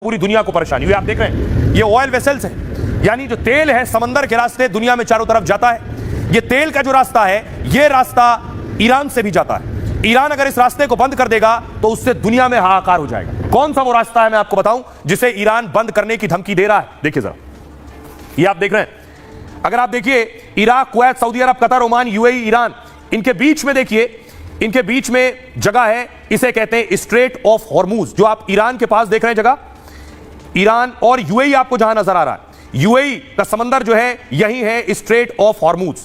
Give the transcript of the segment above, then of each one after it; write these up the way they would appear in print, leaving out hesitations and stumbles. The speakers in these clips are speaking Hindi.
पूरी दुनिया को परेशानी हुई। आप देख रहे हैं ये ऑयल वेसल्स है, यानी जो तेल है समंदर के रास्ते दुनिया में चारों तरफ जाता है। ये तेल का जो रास्ता है ये रास्ता ईरान से भी जाता है। ईरान अगर इस रास्ते को बंद कर देगा तो उससे दुनिया में हाहाकार हो जाएगा। कौन सा वो रास्ता है मैं आपको बताऊं जिसे ईरान बंद करने की धमकी दे रहा है। देखिए जरा, ये आप देख रहे हैं, अगर आप देखिए इराक, कुवैत, सऊदी अरब, कतर, ओमान, यूएई, ईरान, इनके बीच में देखिए, इनके बीच में जगह है, इसे कहते हैं स्ट्रेट ऑफ हॉर्मूज। जो आप ईरान के पास देख रहे हैं जगह, ईरान और यूएई आपको जहां नजर आ रहा है, यूएई का समंदर जो है यही है स्ट्रेट ऑफ हॉर्मूज।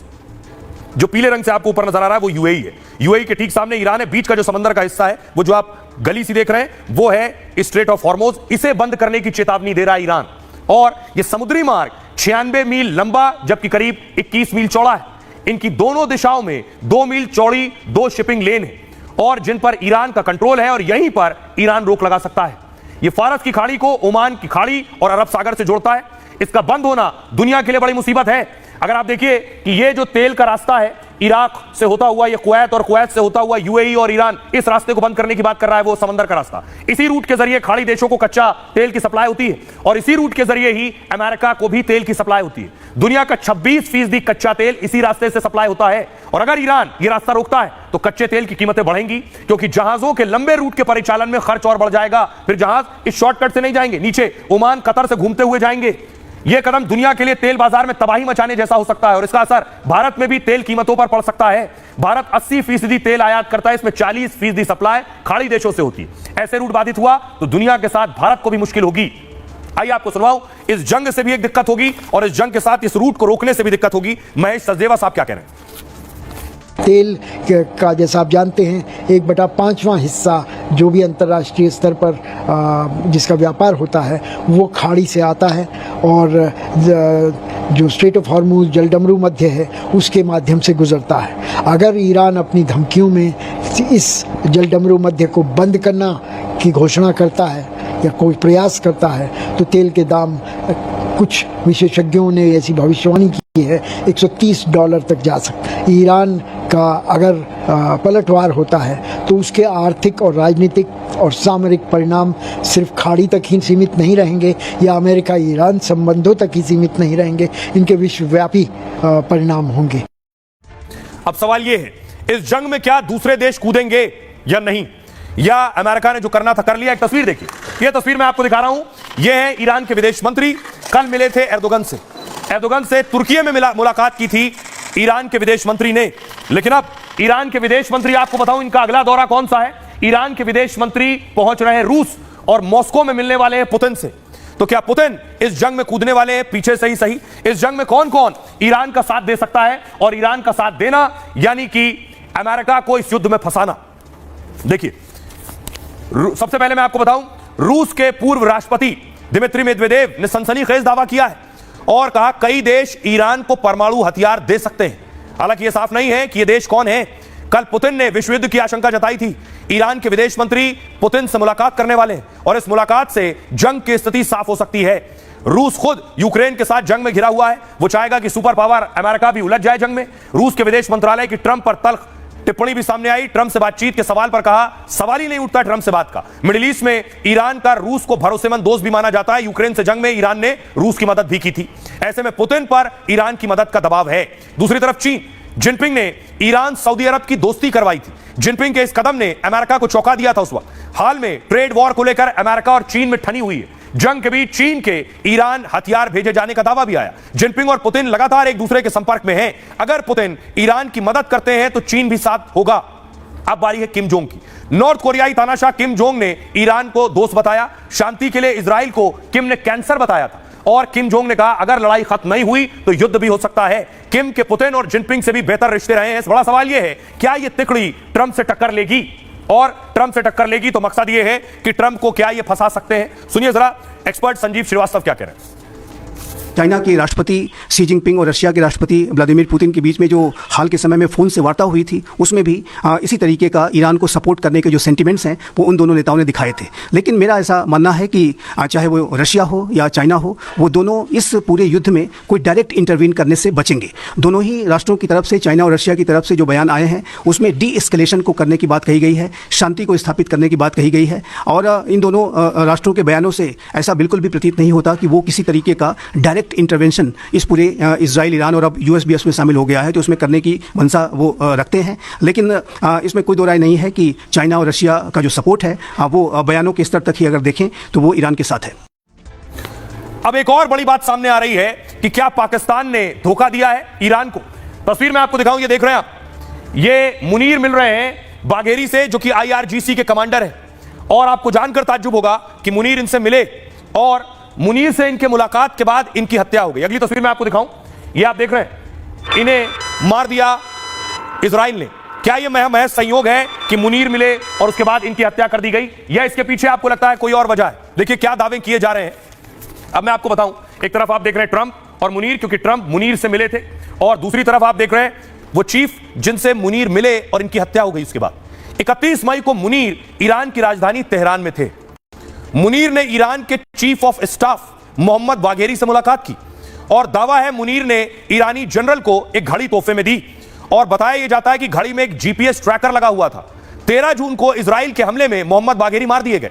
जो पीले रंग से आपको ऊपर नजर आ रहा है वो यूएई है। यूएई के ठीक सामने ईरान है। बीच का जो समंदर का हिस्सा है वो जो आप गली सी देख रहे हैं वो है स्ट्रेट ऑफ हॉर्मूज। इसे बंद करने की चेतावनी दे रहा है ईरान। और यह समुद्री मार्ग 96 मील लंबा जबकि करीब 21 मील चौड़ा है। इनकी दोनों दिशाओं में 2 मील चौड़ी 2 शिपिंग लेन है और जिन पर ईरान का कंट्रोल है और यहीं पर ईरान रोक लगा सकता है। यह फारस की खाड़ी को ओमान की खाड़ी और अरब सागर से जोड़ता है। इसका बंद होना दुनिया के लिए बड़ी मुसीबत है। अगर आप देखिए कि ये जो तेल का रास्ता है इराक से होता हुआ ये कुवैत और कुवैत से होता हुआ यूएई और ईरान, इस रास्ते को बंद करने की बात कर रहा है वो समंदर का रास्ता। इसी रूट के जरिए खाड़ी देशों को कच्चा तेल की सप्लाई होती है और इसी रूट के जरिए ही अमेरिका को भी तेल की सप्लाई होती है। दुनिया का 26% कच्चा तेल इसी रास्ते से सप्लाई होता है। और अगर ईरान ये रास्ता रोकता है तो कच्चे तेल की कीमतें बढ़ेंगी क्योंकि जहाजों के लंबे रूट के परिचालन में खर्च और बढ़ जाएगा। फिर जहाज इस शॉर्टकट से नहीं जाएंगे, नीचे ओमान, कतर से घूमते हुए जाएंगे। यह कदम दुनिया के लिए तेल बाजार में तबाही मचाने जैसा हो सकता है और इसका असर भारत में भी तेल कीमतों पर पड़ सकता है। भारत 80% तेल आयात करता है, इसमें 40% सप्लाई खाड़ी देशों से होती है। ऐसे रूट बाधित हुआ तो दुनिया के साथ भारत को भी मुश्किल होगी। आइए आपको सुनवाऊं, इस जंग से भी एक दिक्कत होगी और इस जंग के साथ इस रूट को रोकने से भी दिक्कत होगी। महेश सचदेवा साहब क्या कह रहे हैं? तेल का जैसा आप जानते हैं 1/5वां हिस्सा जो भी अंतर्राष्ट्रीय स्तर पर जिसका व्यापार होता है वो खाड़ी से आता है और जो स्ट्रेट ऑफ हॉर्मूज जलडमरू मध्य है उसके माध्यम से गुजरता है। अगर ईरान अपनी धमकियों में इस जलडमरू मध्य को बंद करना की घोषणा करता है या कोई प्रयास करता है तो तेल के दाम, कुछ विशेषज्ञों ने ऐसी भविष्यवाणी की है, $130 तक जा सकता है। ईरान का अगर पलटवार होता है तो उसके आर्थिक और राजनीतिक और सामरिक परिणाम सिर्फ खाड़ी तक ही सीमित नहीं रहेंगे या अमेरिका ईरान संबंधों तक ही सीमित नहीं रहेंगे, इनके विश्वव्यापी परिणाम होंगे। अब सवाल यह है, इस जंग में क्या दूसरे देश कूदेंगे या नहीं, या अमेरिका ने जो करना था कर लिया? एक तस्वीर देखिए, यह तस्वीर मैं आपको दिखा रहा हूं। यह है ईरान के विदेश मंत्री, कल मिले थे एर्दोगन से। एर्दोगन से तुर्की में मुलाकात की थी ईरान के विदेश मंत्री ने। लेकिन अब ईरान के विदेश मंत्री, आपको बताऊं इनका अगला दौरा कौन सा है। ईरान के विदेश मंत्री पहुंच रहे हैं रूस और मॉस्को में मिलने वाले हैं पुतिन से। तो क्या पुतिन इस जंग में कूदने वाले हैं? पीछे से ही सही, इस जंग में कौन कौन ईरान का साथ दे सकता है और ईरान का साथ देना यानी कि अमेरिका को इस युद्ध में फंसाना। देखिए, सबसे पहले मैं आपको बताऊं, रूस के पूर्व राष्ट्रपति दिमित्री मेदवेदेव ने सनसनीखेज दावा किया है और कहा कई देश ईरान को परमाणु हथियार दे सकते हैं। हालांकि यह साफ नहीं है कि यह देश कौन है। कल पुतिन ने विश्व युद्ध की आशंका जताई थी। ईरान के विदेश मंत्री पुतिन से मुलाकात करने वाले हैं और इस मुलाकात से जंग की स्थिति साफ हो सकती है। रूस खुद यूक्रेन के साथ जंग में घिरा हुआ है, वो चाहेगा कि सुपर पावर अमेरिका भी उलझ जाए जंग में। रूस के विदेश मंत्रालय की ट्रंप पर तल्ख टिप्पणी भी सामने आई। ट्रंप से बातचीत के सवाल पर कहा सवाल ही नहीं उठता ट्रंप से बात का। मिडिल ईस्ट में ईरान का रूस को भरोसेमंद दोस्त भी माना जाता है। यूक्रेन से जंग में ईरान ने रूस की मदद भी की थी। ऐसे में पुतिन पर ईरान की मदद का दबाव है। दूसरी तरफ चीन, जिनपिंग ने ईरान सऊदी अरब की दोस्ती करवाई थी। जिनपिंग के इस कदम ने अमेरिका को चौंका दिया था उस वक्त। हाल में ट्रेड वॉर को लेकर अमेरिका और चीन में ठनी हुई है। जंग के बीच चीन के ईरान हथियार भेजे जाने का दावा भी आया। जिनपिंग और पुतिन लगातार एक दूसरे के संपर्क में हैं। अगर पुतिन ईरान की मदद करते हैं तो चीन भी साथ होगा। अब बारी है किम जोंग की। नॉर्थ कोरियाई तानाशाह किम जोंग ने ईरान को दोस्त बताया। शांति के लिए इजराइल को किम ने कैंसर बताया था और किम जोंग ने कहा अगर लड़ाई खत्म नहीं हुई तो युद्ध भी हो सकता है। किम के पुतिन और जिनपिंग से भी बेहतर रिश्ते रहे हैं। बड़ा सवाल यह है, क्या यह तिकड़ी ट्रंप से टक्कर लेगी? और ट्रंप से टक्कर लेगी तो मकसद यह है कि ट्रंप को क्या यह फंसा सकते हैं? सुनिए जरा एक्सपर्ट संजीव श्रीवास्तव क्या कह रहे हैं। चाइना के राष्ट्रपति शी जिनपिंग और रशिया के राष्ट्रपति व्लादिमीर पुतिन के बीच में जो हाल के समय में फ़ोन से वार्ता हुई थी, उसमें भी इसी तरीके का ईरान को सपोर्ट करने के जो सेंटिमेंट्स हैं वो उन दोनों नेताओं ने दिखाए थे। लेकिन मेरा ऐसा मानना है कि चाहे वो रशिया हो या चाइना हो, वो दोनों इस पूरे युद्ध में कोई डायरेक्ट इंटरवीन करने से बचेंगे। दोनों ही राष्ट्रों की तरफ से, चाइना और रशिया की तरफ से जो बयान आए हैं उसमें डी एस्केलेशन को करने की बात कही गई है, शांति को स्थापित करने की बात कही गई है। और इन दोनों राष्ट्रों के बयानों से ऐसा बिल्कुल भी प्रतीत नहीं होता कि वो किसी तरीके का डायरेक्ट इंटरवेंशन इस पूरे इजराइल, ईरान और अब यूएस भी इसमें शामिल हो गया है, तो उसमें करने की मंशा वो रखते हैं। लेकिन इसमें कोई दो राय नहीं है कि चाइना और रशिया का जो सपोर्ट है वो बयानों के स्तर तक ही अगर देखें तो वो ईरान के साथ है। अब एक और बड़ी बात सामने आ रही है कि क्या पाकिस्तान ने धोखा दिया है ईरान को। तस्वीर में आपको दिखाऊं, ये देख रहे हैं आप, ये मुनीर मिल रहे हैं बाघेरी से, जो कि IRGC के कमांडर हैं। और आपको जानकर ताज्जुब होगा कि मुनीर इनसे मिले और मुनीर से इनके मुलाकात के बाद इनकी हत्या हो गई। अगली तस्वीर में आपको दिखाऊं, ये आप देख रहे हैं, इन्हें मार दिया इजराइल ने। क्या यह महज संयोग है कि मुनीर मिले और उसके बाद इनकी हत्या कर दी गई, या इसके पीछे आपको लगता है कोई और वजह है? देखिए क्या दावे किए जा रहे हैं। अब मैं आपको बताऊं, एक तरफ आप देख रहे हैं ट्रंप और मुनीर, क्योंकि ट्रंप मुनीर से मिले थे, और दूसरी तरफ आप देख रहे हैं वो चीफ जिनसे मुनीर मिले और इनकी हत्या हो गई। उसके बाद 31 मई को मुनीर ईरान की राजधानी तेहरान में थे। मुनीर ने ईरान के chief of staff Mohammad Bagheri से मुलाकात की और दावा है मुनीर ने ईरानी जनरल को एक घड़ी तोहफे में दी, और बताया यह जाता है कि घड़ी में एक GPS ट्रैकर लगा हुआ था। 13 जून को इजराइल के हमले में मोहम्मद बाघेरी मार दिए गए।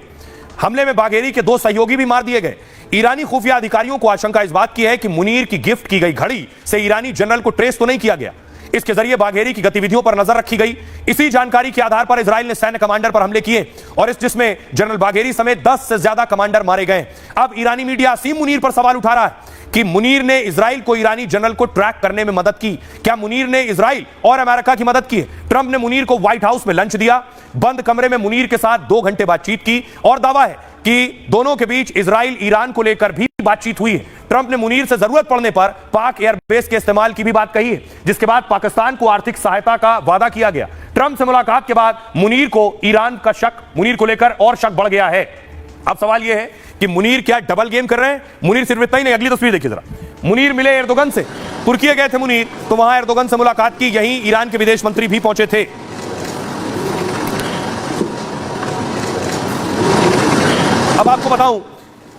हमले में बाघेरी के 2 सहयोगी भी मार दिए गए। ईरानी खुफिया अधिकारियों को आशंका इस बात की है कि मुनीर की गिफ्ट की गई घड़ी से ईरानी जनरल को ट्रेस तो नहीं किया गया। इसके जरिए बाघेरी की गतिविधियों पर नजर रखी गई। इसी जानकारी के आधार पर इजराइल ने सैन्य कमांडर पर हमले किए और जिसमें जनरल बाघेरी समेत 10 से ज्यादा कमांडर मारे गए। अब ईरानी मीडिया असीम मुनीर पर सवाल उठा रहा है कि मुनीर ने इजराइल को ईरानी जनरल को ट्रैक करने में मदद की। क्या मुनीर ने इजराइल और अमेरिका की मदद की? ट्रंप ने मुनीर को व्हाइट हाउस में लंच दिया, बंद कमरे में मुनीर के साथ 2 घंटे बातचीत की, और दावा है कि दोनों के बीच इजराइल ईरान को लेकर भी बातचीत हुई है। ट्रंप ने मुनीर से जरूरत पड़ने पर पाक एयरबेस के इस्तेमाल की भी बात कही है, जिसके बाद पाकिस्तान को आर्थिक सहायता का वादा किया गया। ट्रंप से मुलाकात के बाद मुनीर को ईरान का शक, मुनीर को लेकर और शक बढ़ गया है। अब सवाल यह है कि मुनीर क्या डबल गेम कर रहे हैं? मुनीर सिर्फ इतना ही नहीं, अगली तस्वीर देखिए जरा। मुनीर मिले एर्दोगन से, तुर्की गए थे मुनीर, तो वहां एर्दोगन से मुलाकात की। यहीं ईरान के विदेश मंत्री भी पहुंचे थे। अब आपको बताऊं,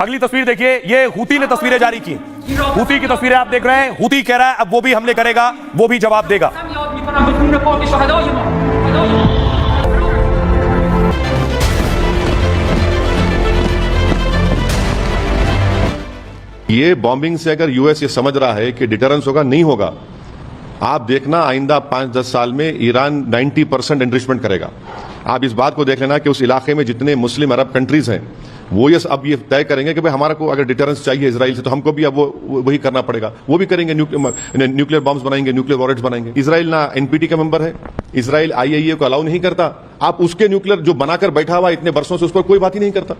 अगली तस्वीर देखिए, ये हूती ने तस्वीरें जारी की। हूती की तस्वीरें आप देख रहे हैं। हूती कह रहा है अब वो भी हमले करेगा, वो भी जवाब देगा। ये बॉम्बिंग से अगर यूएस ये समझ रहा है कि डिटरेंस होगा, नहीं होगा। आप देखना आइंदा 5-10 साल में ईरान 90% एनरिचमेंट करेगा। आप इस बात को देख लेना कि उस इलाके में जितने मुस्लिम अरब कंट्रीज हैं वो ये अब ये तय करेंगे कि भाई हमारा को अगर डिटरेंस चाहिए इजराइल से, तो हमको भी अब वो वही करना पड़ेगा। वो भी करेंगे, न्यूक्लियर बॉम्ब्स बनाएंगे, न्यूक्लियर वॉरेट्स बनाएंगे। इजराइल ना एनपीटी का मेंबर है, इजराइल IAEA को अलाउ नहीं करता। आप उसके न्यूक्लियर जो बनाकर बैठा हुआ इतने वर्षों से, उस पर कोई बात ही नहीं करता।